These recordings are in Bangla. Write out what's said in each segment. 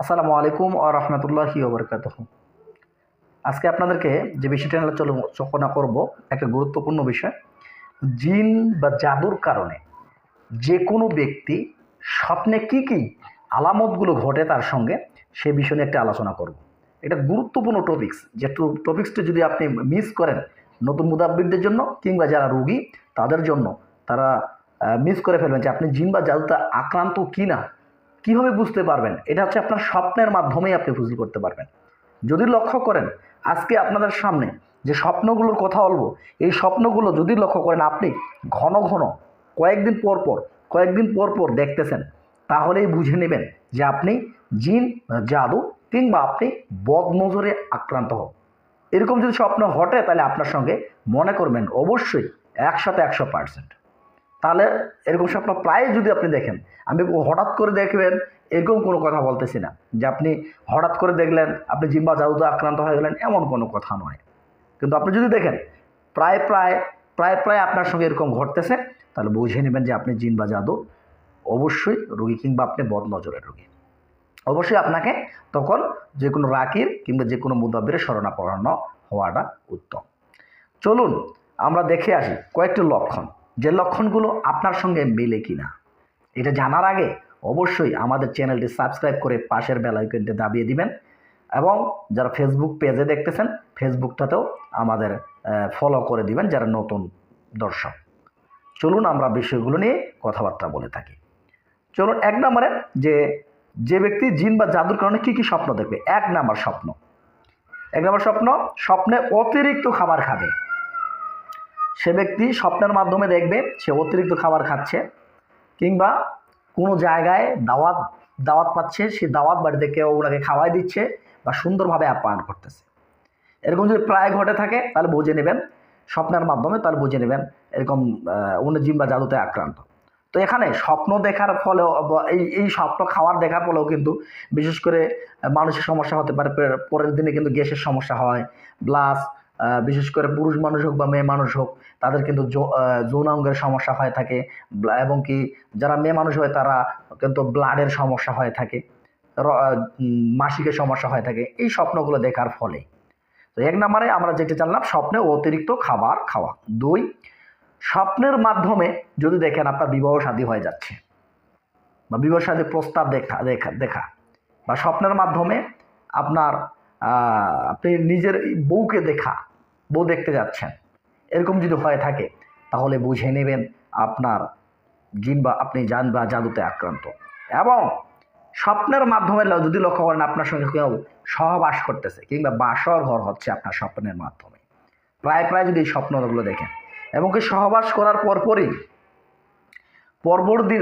আসসালামু আলাইকুম ওয়া রাহমাতুল্লাহি ওয়া বারাকাতুহু। আজকে আপনাদেরকে যে বিষয়টা নিয়ে আলোচনা করব একটা গুরুত্বপূর্ণ বিষয়। জিন বা জাদুর কারণে যে কোনো ব্যক্তি স্বপ্নে কি আলামতগুলো ঘটে তার সঙ্গে সে বিষয় নিয়ে একটা আলোচনা করব। এটা গুরুত্বপূর্ণ টপিকস, যে টপিক্সটা যদি আপনি মিস করেন নতুন মুদাব্বিরদের জন্য কিংবা যারা রোগী তাদের জন্য, তারা মিস করে ফেলবেন যে আপনি জিন বা জাদুতে আক্রান্ত কি না কীভাবে বুঝতে পারবেন। এটা হচ্ছে আপনার স্বপ্নের মাধ্যমেই আপনি ফুজিল করতে পারবেন। যদি লক্ষ্য করেন আজকে আপনাদের সামনে যে স্বপ্নগুলোর কথা বলবো, এই স্বপ্নগুলো যদি লক্ষ্য করেন আপনি ঘন ঘন কয়েকদিন পর পর দেখতেছেন, তাহলেই বুঝে নেবেন যে আপনি জিন জাদু কিংবা আপনি বদনজরে আক্রান্ত হন। এরকম যদি স্বপ্ন ঘটে তাহলে আপনার সঙ্গে মনে করবেন অবশ্যই 100% তাহলে এরকম স্বপ্ন প্রায় যদি আপনি দেখেন, আমি হঠাৎ করে দেখবেন এরকম কোনো কথা বলতেছি না যে আপনি হঠাৎ করে দেখলেন আপনি জিম্বা জাদুতে আক্রান্ত হয়ে গেলেন, এমন কোনো কথা নয়। কিন্তু আপনি যদি দেখেন প্রায় প্রায় প্রায় প্রায় আপনার সঙ্গে এরকম ঘটতেছে, তাহলে বুঝে নেবেন যে আপনি জিন বা জাদু অবশ্যই রোগী কিংবা আপনি বদনজরের রোগী। অবশ্যই আপনাকে তখন যে কোনো রাকির কিংবা যে কোনো মুদাব্বিরের শরণাপন্ন হওয়াটা উত্তম। চলুন আমরা দেখে আসি কয়েকটি লক্ষণ, যে লক্ষণগুলো আপনার সঙ্গে মেলে কিনা। এটা জানার আগে অবশ্যই আমাদের চ্যানেলটি সাবস্ক্রাইব করে পাশের বেল আইকনটি দাবিয়ে দিবেন, এবং যারা ফেসবুক পেজে দেখতেছেন ফেসবুকটাতেও আমাদের ফলো করে দিবেন যারা নতুন দর্শক। চলুন আমরা বিষয়গুলো নিয়ে কথাবার্তা বলে থাকি। চলুন এক নম্বরে যে ব্যক্তি জিন বা জাদুর কারণে কি স্বপ্ন দেখবে। এক নম্বর স্বপ্ন, স্বপ্নে অতিরিক্ত খাবার খাবে। সে ব্যক্তি স্বপ্নের মাধ্যমে দেখবে সে অতিরিক্ত খাবার খাচ্ছে, কিংবা কোনো জায়গায় দাওয়াত পাচ্ছে, সে দাওয়াত বাড়িতে কেউ ওনাকে খাওয়াই দিচ্ছে বা সুন্দরভাবে আপ্যায়ন করতেছে। এরকম যদি প্রায় ঘটে থাকে তাহলে বুঝে নেবেন স্বপ্নের মাধ্যমে, তাহলে বুঝে নেবেন এরকম উনি জিন বা জাদুতে আক্রান্ত। তো এখানে স্বপ্ন দেখার ফলেও এই স্বপ্ন খাওয়ার দেখার ফলেও কিন্তু বিশেষ করে মানুষের সমস্যা হতে পারে, পরের দিনে কিন্তু গ্যাসের সমস্যা হয়, প্লাস বিশেষ করে পুরুষ মানুষ হোক বা মেয়ে মানুষ হোক তাদের কিন্তু যৌনাঙ্গের সমস্যা হয়ে থাকে, এবং কি যারা মেয়ে মানুষ হয় তারা কিন্তু ব্লাডের সমস্যা হয়ে থাকে, মাসিকের সমস্যা হয়ে থাকে এই স্বপ্নগুলো দেখার ফলে। তো এক নম্বরে আমরা যেটা জানলাম স্বপ্নে অতিরিক্ত খাবার খাওয়া। দুই, স্বপ্নের মাধ্যমে যদি দেখেন আপনার বিবাহ শাদী হয়ে যাচ্ছে বা বিবাহ শাদীর প্রস্তাব দেখা বা স্বপ্নের মাধ্যমে আপনার আপনি নিজের বউ দেখতে যাচ্ছেন, এরকম যদি হয়ে থাকে তাহলে বুঝে নেবেন আপনার জিন বা আপনি জান বা জাদুতে আক্রান্ত। এবং স্বপ্নের মাধ্যমে যদি লক্ষ্য করেন আপনার সঙ্গে কেউ সহবাস করতেছে কিংবা বাসর ঘর হচ্ছে আপনার স্বপ্নের মাধ্যমে, প্রায় যদি এই স্বপ্নগুলো দেখেন, এবং কি সহবাস করার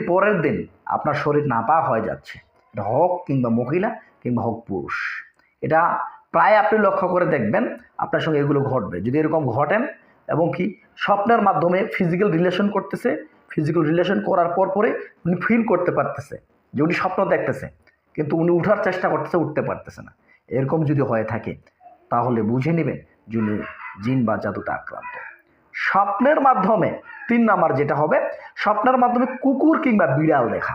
পরের দিন আপনার শরীর নাপাক হয়ে যাচ্ছে, এটা হোক কিংবা মহিলা কিংবা হোক পুরুষ, এটা প্রায় আপনি লক্ষ্য করে দেখবেন আপনার সঙ্গে এগুলো ঘটবে। যদি এরকম ঘটেন এবং কি স্বপ্নের মাধ্যমে ফিজিক্যাল রিলেশন করার পরে উনি ফিল করতে পারতেছে যে উনি স্বপ্ন দেখতেছে, কিন্তু উনি উঠার চেষ্টা করতেছে, উঠতে পারতেছে না, এরকম যদি হয়ে থাকে তাহলে বুঝে নেবেন যিনি জিন বা জাদুতে আক্রান্ত। স্বপ্নের মাধ্যমে তিন নাম্বার যেটা হবে, স্বপ্নের মাধ্যমে কুকুর কিংবা বিড়াল দেখা।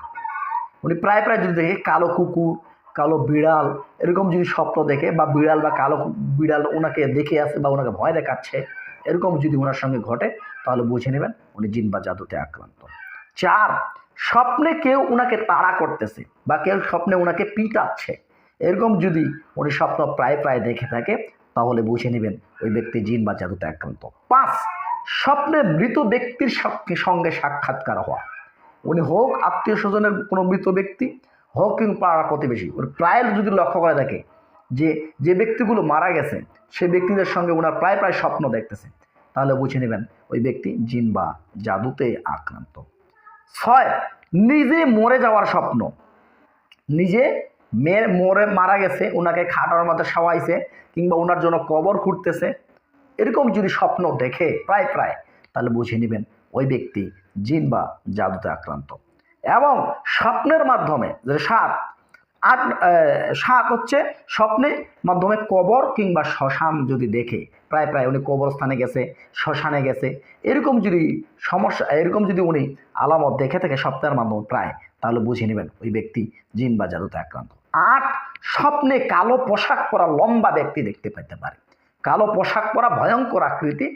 উনি প্রায় যদি দেখে কালো কুকুর, কালো বিড়াল এরকম যদি স্বপ্ন দেখে, বা বিড়াল বা কালো বিড়াল ওনাকে দেখে আসে বা ওনাকে ভয় দেখাচ্ছে, এরকম যদি ওনার সঙ্গে ঘটে তাহলে বুঝে নেবেন উনি জিন বা জাদুতে আক্রান্ত। চার, স্বপ্নে কেউ ওনাকে তাড়া করতেছে বা কেউ স্বপ্নে ওনাকে পিটাচ্ছে, এরকম যদি উনি স্বপ্ন প্রায় দেখে থাকে তাহলে বুঝে নেবেন ওই ব্যক্তি জিন বা জাদুতে আক্রান্ত। পাঁচ, স্বপ্নে মৃত ব্যক্তির সঙ্গে সাক্ষাৎকার হওয়া। উনি হোক আত্মীয় স্বজনের কোনো মৃত ব্যক্তি হোক কিংবা পাড়া প্রতিবেশী, ওর প্রায় যদি লক্ষ্য করে থাকে যে ব্যক্তিগুলো মারা গেছে সেই ব্যক্তিদের সঙ্গে ওনার প্রায় স্বপ্ন দেখতেছে, তাহলে বুঝে নেবেন ওই ব্যক্তি জিন বা জাদুতে আক্রান্ত। ছয়, নিজে মরে যাওয়ার স্বপ্ন। নিজে মারা গেছে, ওনাকে খাটার মধ্যে শোয়াইছে কিংবা ওনার জন্য কবর খুঁড়তেছে, এরকম যদি স্বপ্ন দেখে প্রায় তাহলে বুঝে নেবেন ওই ব্যক্তি জিন বা জাদুতে আক্রান্ত। এবং স্বপ্নের মাধ্যমে সাত হচ্ছে স্বপ্নের মাধ্যমে কবর কিংবা শ্মশান যদি দেখে, প্রায় উনি কবরস্থানে গেছে, শ্মশানে গেছে, এরকম যদি উনি আলামত দেখে থাকে স্বপ্নের মাধ্যমে তাহলে বুঝে নেবেন ওই ব্যক্তি জিন বা জাদুতে আক্রান্ত। আট, স্বপ্নে কালো পোশাক পরা লম্বা ব্যক্তি দেখতে পেতে পারে। কালো পোশাক পরা ভয়ঙ্কর আকৃতি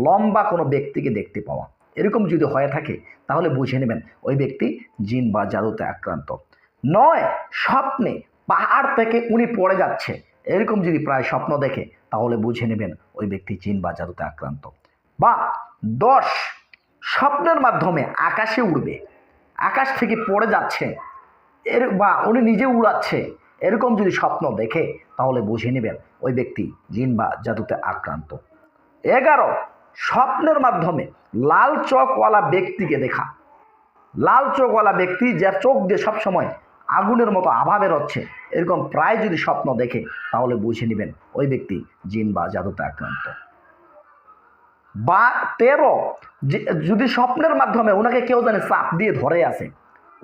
লম্বা কোনো ব্যক্তিকে দেখতে পাওয়া, এরকম যদি হয়ে থাকে তাহলে বুঝে নেবেন ওই ব্যক্তি জিন বা জাদুতে আক্রান্ত। নয়, স্বপ্নে পাহাড় থেকে উনি পড়ে যাচ্ছে, এরকম যদি প্রায় স্বপ্ন দেখে তাহলে বুঝে নেবেন ওই ব্যক্তি জিন বা জাদুতে আক্রান্ত। বা 10, স্বপ্নের মাধ্যমে আকাশে উড়বে, আকাশ থেকে পড়ে যাচ্ছে বা উনি নিজে উড়াচ্ছে, এরকম যদি স্বপ্ন দেখে তাহলে বুঝে নেবেন ওই ব্যক্তি জিন বা জাদুতে আক্রান্ত। 11, স্বপ্নের মাধ্যমে লাল চোখওয়ালা ব্যক্তিকে দেখা, লাল চোখওয়ালা ব্যক্তি যার চোখ দিয়ে সবসময় আগুনের মতো আভা বেরোচ্ছে, এরকম প্রায় যদি স্বপ্ন দেখে তাহলে বুঝে নেবেন ওই ব্যক্তি জিন বা জাদুতে আক্রান্ত। বা 13, যদি স্বপ্নের মাধ্যমে ওনাকে কেউ জানে চাপ দিয়ে ধরে আছে,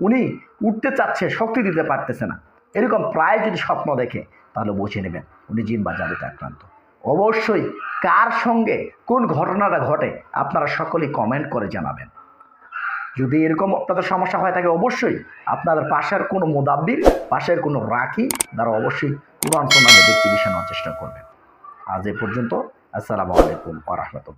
উনি উঠতে চাচ্ছে শক্তি দিতে পারতেছে না, এরকম প্রায় যদি স্বপ্ন দেখে তাহলে বুঝে নেবেন উনি জিন বা জাদুতে আক্রান্ত। অবশ্যই কার সঙ্গে কোন ঘটনাটা ঘটে আপনারা সকলেই কমেন্ট করে জানাবেন। যদি এরকম আপনাদের সমস্যা হয়ে থাকে অবশ্যই আপনাদের পাশের কোনো মুদাব্বির, পাশের কোনো রাখি দ্বারা অবশ্যই কোরআন সুন্নাহ দেখে চিকিৎসা নেওয়ার চেষ্টা করবেন। আজ এ পর্যন্ত। আসসালামু আলাইকুম ওয়া রাহমাতুল্লাহ।